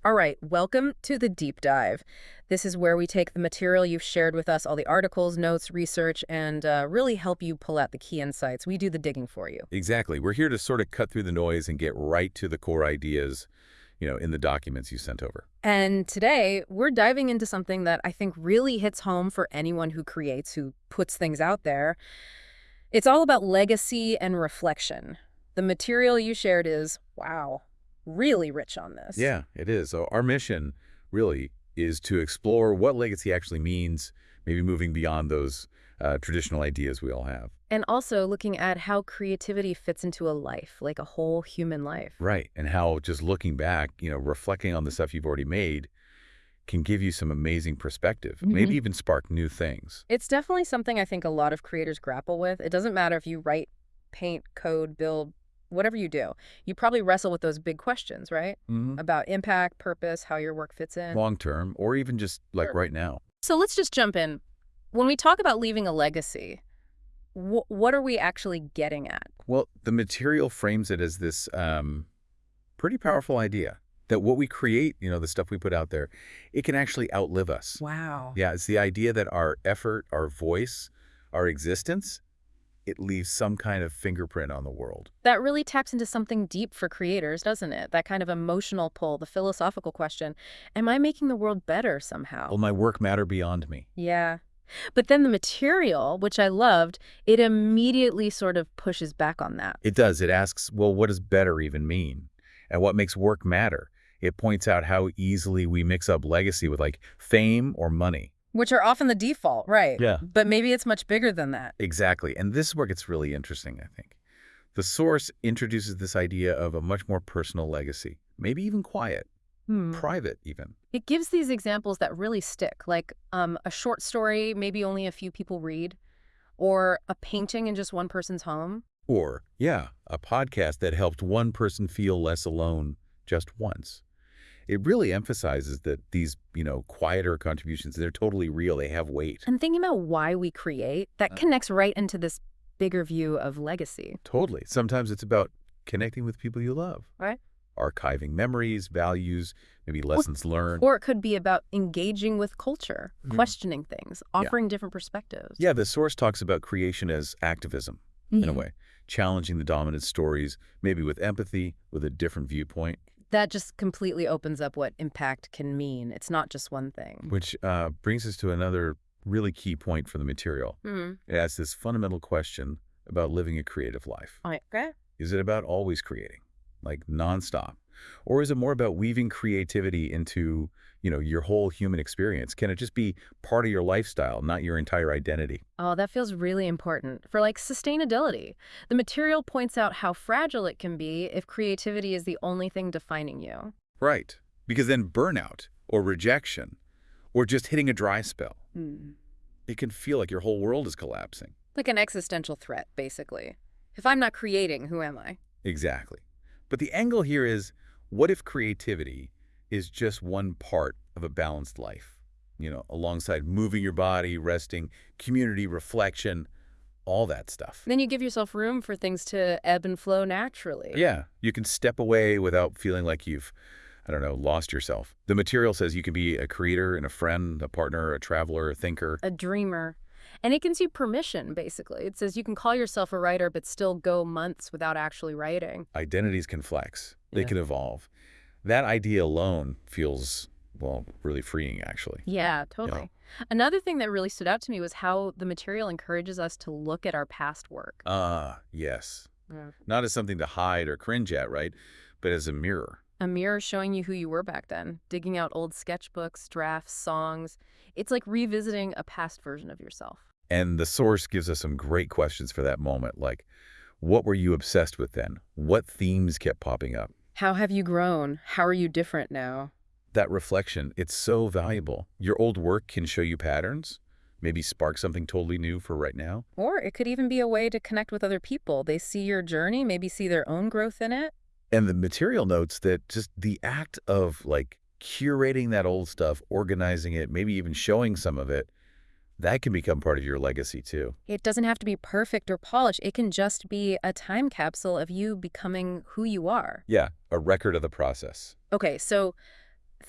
All right, welcome to the deep dive. This is where we take the material you've shared with us, all the articles, notes, research, and really help you pull out the key insights. We do the digging for you. Exactly. We're here to sort of cut through the noise and get right to the core ideas, in the documents you sent over. And today, we're diving into something that I think really hits home for anyone who creates, who puts things out there. It's all about legacy and reflection. The material you shared is, wow, really rich on this. Yeah, it is. So our mission really is to explore what legacy actually means, maybe moving beyond those traditional ideas we all have. And also looking at how creativity fits into a life, like a whole human life. Right. And how just looking back, reflecting on the stuff you've already made can give you some amazing perspective, maybe even spark new things. It's definitely something I think a lot of creators grapple with. It doesn't matter if you write, paint, code, build, whatever you do. You probably wrestle with those big questions, right? About impact, purpose, how your work fits in. Long term, or even just like Sure. right now. So let's just jump in. When we talk about leaving a legacy, what are we actually getting at? Well, the material frames it as this pretty powerful idea that what we create, the stuff we put out there, it can actually outlive us. Wow. Yeah, it's the idea that our effort, our voice, our existence, it leaves some kind of fingerprint on the world. That really taps into something deep for creators, doesn't it? That kind of emotional pull, the philosophical question, am I making the world better somehow? Will my work matter beyond me? Yeah. But then the material, which I loved, it immediately sort of pushes back on that, It does. It asks, well, what does better even mean? And what makes work matter? It points out how easily we mix up legacy with like fame or money. which are often the default, right? Yeah. But maybe it's much bigger than that. Exactly. And this is where it gets really interesting, I think. The source introduces this idea of a much more personal legacy, maybe even quiet, private even. It gives these examples that really stick, like a short story maybe only a few people read, or a painting in just one person's home. Or, yeah, a podcast that helped one person feel less alone just once. It really emphasizes that these, quieter contributions, they're totally real. They have weight. And thinking about why we create, that connects right into this bigger view of legacy. Totally. Sometimes it's about connecting with people you love. Right. Archiving memories, values, maybe lessons learned. Or it could be about engaging with culture, questioning things, offering different perspectives. Yeah, the source talks about creation as activism, in a way. Challenging the dominant stories, maybe with empathy, with a different viewpoint. That just completely opens up what impact can mean. It's not just one thing. Which brings us to another really key point for the material. It asks this fundamental question about living a creative life. Okay. Is it about always creating, like nonstop? Or is it more about weaving creativity into, your whole human experience? Can it just be part of your lifestyle, not your entire identity? Oh, that feels really important for like sustainability. The material points out how fragile it can be if creativity is the only thing defining you. Right. Because then burnout or rejection or just hitting a dry spell, it can feel like your whole world is collapsing. Like an existential threat, basically. If I'm not creating, who am I? Exactly. But the angle here is, what if creativity is just one part of a balanced life? Alongside moving your body, resting, community, reflection, all that stuff. Then you give yourself room for things to ebb and flow naturally. Yeah, you can step away without feeling like you've, lost yourself. The material says you can be a creator and a friend, a partner, a traveler, a thinker. A dreamer. And it gives you permission, basically. It says you can call yourself a writer, but still go months without actually writing. Identities can flex. They Yeah. can evolve. That idea alone feels, well, really freeing, actually. Yeah, totally. Another thing that really stood out to me was how the material encourages us to look at our past work. Yes. Yeah. Not as something to hide or cringe at, right? But as a mirror. A mirror showing you who you were back then, digging out old sketchbooks, drafts, songs. It's like revisiting a past version of yourself. And the source gives us some great questions for that moment, like, what were you obsessed with then? What themes kept popping up? How have you grown? How are you different now? That reflection, it's so valuable. Your old work can show you patterns, maybe spark something totally new for right now. Or it could even be a way to connect with other people. They see your journey, maybe see their own growth in it. And the material notes that just the act of like curating that old stuff, organizing it, maybe even showing some of it, that can become part of your legacy too. It doesn't have to be perfect or polished. It can just be a time capsule of you becoming who you are. Yeah, a record of the process. Okay, so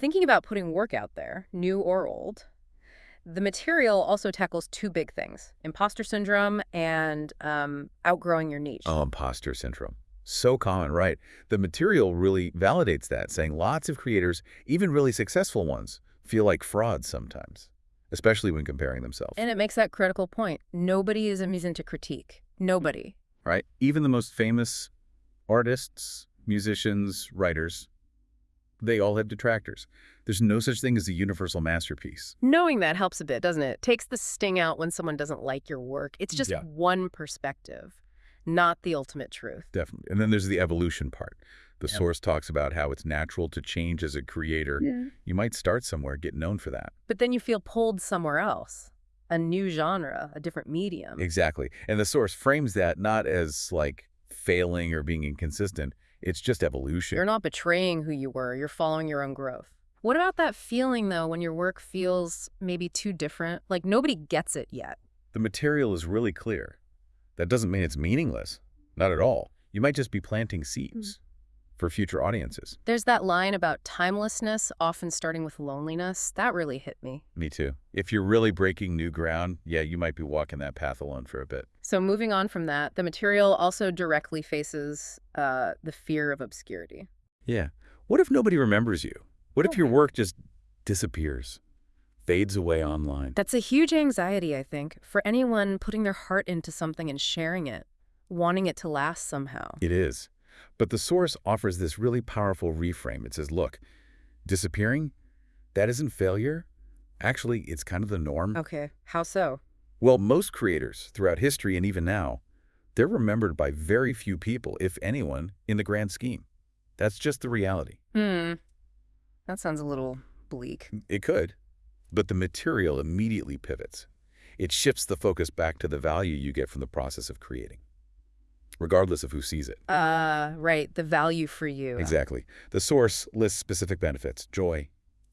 thinking about putting work out there, new or old, the material also tackles two big things: imposter syndrome and outgrowing your niche. Oh, imposter syndrome. So common, right? The material really validates that, saying lots of creators, even really successful ones, feel like frauds sometimes, especially when comparing themselves. And it makes that critical point. Nobody is immune to critique. Nobody. Right? Even the most famous artists, musicians, writers, they all have detractors. There's no such thing as a universal masterpiece. Knowing that helps a bit, doesn't it? It takes the sting out when someone doesn't like your work. It's just Yeah. one perspective, not the ultimate truth. Definitely. And then there's the evolution part. The Yep. source talks about how it's natural to change as a creator. Yeah. You might start somewhere, get known for that. But then you feel pulled somewhere else, a new genre, a different medium. Exactly. And the source frames that not as like failing or being inconsistent. It's just evolution. You're not betraying who you were. You're following your own growth. What about that feeling, though, when your work feels maybe too different? Like nobody gets it yet. The material is really clear. That doesn't mean it's meaningless. Not at all. You might just be planting seeds for future audiences. There's that line about timelessness, often starting with loneliness. That really hit me. Me too. If you're really breaking new ground, yeah, you might be walking that path alone for a bit. So moving on from that, the material also directly faces the fear of obscurity. Yeah. What if nobody remembers you? What if your work just disappears, fades away online? That's a huge anxiety, I think, for anyone putting their heart into something and sharing it, wanting it to last somehow. It is. But the source offers this really powerful reframe. It says, look, disappearing, that isn't failure. Actually, it's kind of the norm. Okay, how so? Well, most creators throughout history and even now, they're remembered by very few people, if anyone, in the grand scheme. That's just the reality. That sounds a little bleak. It could, but the material immediately pivots. It shifts the focus back to the value you get from the process of creating, regardless of who sees it. Right, the value for you. Exactly. The source lists specific benefits: joy,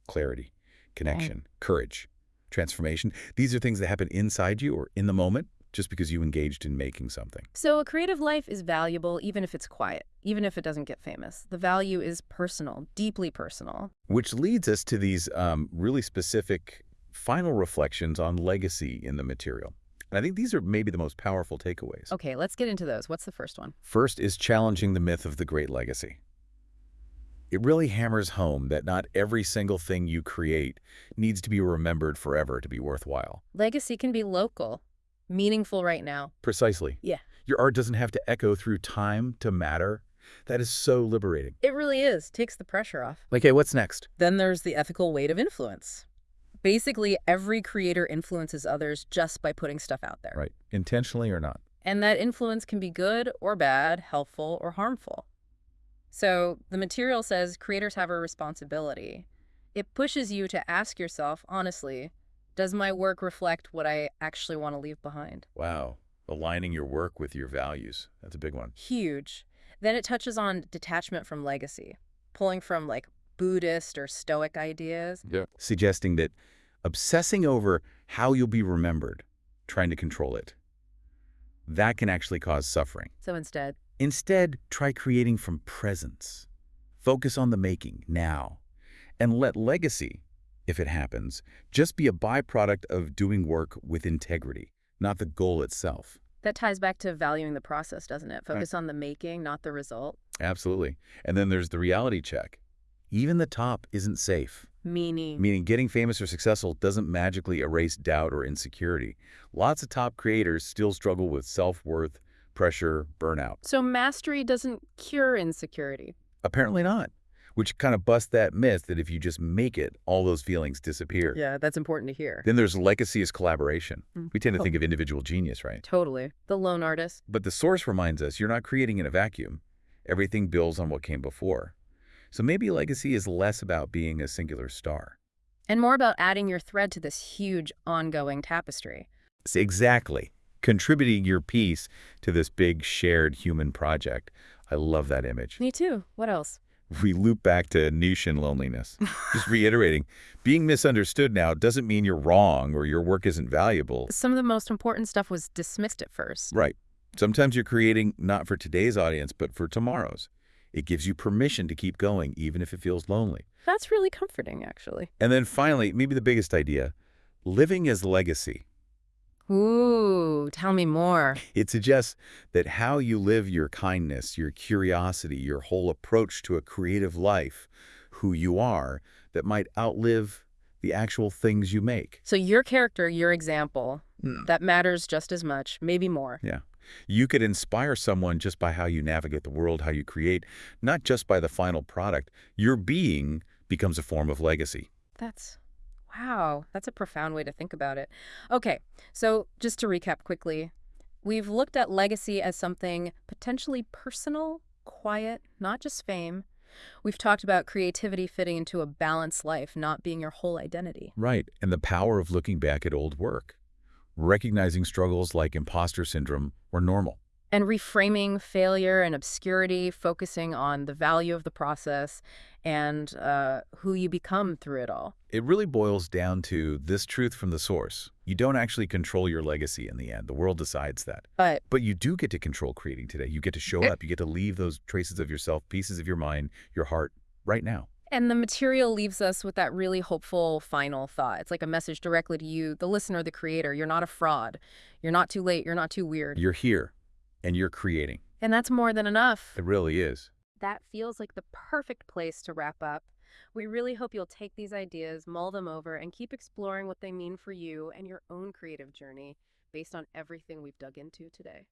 clarity, connection, courage, transformation. These are things that happen inside you or in the moment just because you engaged in making something. So a creative life is valuable even if it's quiet, even if it doesn't get famous. The value is personal, deeply personal. Which leads us to these really specific final reflections on legacy in the material. And I think these are maybe the most powerful takeaways. Okay, let's get into those. What's the first one? First is challenging the myth of the great legacy. It really hammers home that not every single thing you create needs to be remembered forever to be worthwhile. Legacy can be local, meaningful right now. Precisely. Yeah. Your art doesn't have to echo through time to matter. That is so liberating. It really is. Takes the pressure off. Okay, what's next? Then there's the ethical weight of influence. Basically, every creator influences others just by putting stuff out there. Right. Intentionally or not. And that influence can be good or bad, helpful or harmful. So the material says creators have a responsibility. It pushes you to ask yourself, honestly, does my work reflect what I actually want to leave behind? Wow. Aligning your work with your values. That's a big one. Huge. Then it touches on detachment from legacy, pulling from like Buddhist or Stoic ideas. Yeah. Suggesting that obsessing over how you'll be remembered, trying to control it, that can actually cause suffering. So Instead, try creating from presence. Focus on the making now. And let legacy, if it happens, just be a byproduct of doing work with integrity, not the goal itself. that ties back to valuing the process, doesn't it? Focus on the making, not the result. Absolutely. And then there's the reality check. Even the top isn't safe. Meaning getting famous or successful doesn't magically erase doubt or insecurity. Lots of top creators still struggle with self-worth, pressure, burnout. So mastery doesn't cure insecurity. Apparently not, which kind of busts that myth that if you just make it, all those feelings disappear. Yeah, that's important to hear. Then there's legacy as collaboration. Mm. We tend to think of individual genius, right? Totally. The lone artist. But the source reminds us you're not creating in a vacuum. Everything builds on what came before. So maybe legacy is less about being a singular star. And more about adding your thread to this huge ongoing tapestry. Exactly. Contributing your piece to this big shared human project. I love that image. Me too. What else? We loop back to niche and loneliness. Just reiterating, being misunderstood now doesn't mean you're wrong or your work isn't valuable. Some of the most important stuff was dismissed at first. Right. Sometimes you're creating not for today's audience, but for tomorrow's. It gives you permission to keep going, even if it feels lonely. That's really comforting, actually. And then finally, maybe the biggest idea, living as legacy. Ooh, tell me more. It suggests that how you live your kindness, your curiosity, your whole approach to a creative life, who you are, that might outlive the actual things you make. So your character, your example, Hmm. that matters just as much, maybe more. Yeah. You could inspire someone just by how you navigate the world, how you create, not just by the final product. Your being becomes a form of legacy. That's, wow, that's a profound way to think about it. Okay, so just to recap quickly, we've looked at legacy as something potentially personal, quiet, not just fame. We've talked about creativity fitting into a balanced life, not being your whole identity. Right. And the power of looking back at old work, recognizing struggles like imposter syndrome were normal. And reframing failure and obscurity, focusing on the value of the process and who you become through it all. It really boils down to this truth from the source. You don't actually control your legacy in the end. The world decides that. But But you do get to control creating today. You get to show up. You get to leave those traces of yourself, pieces of your mind, your heart, right now. and the material leaves us with that really hopeful final thought. It's like a message directly to you, the listener, the creator. You're not a fraud. You're not too late. You're not too weird. You're here, and you're creating. And that's more than enough. It really is. That feels like the perfect place to wrap up. We really hope you'll take these ideas, mull them over, and keep exploring what they mean for you and your own creative journey based on everything we've dug into today.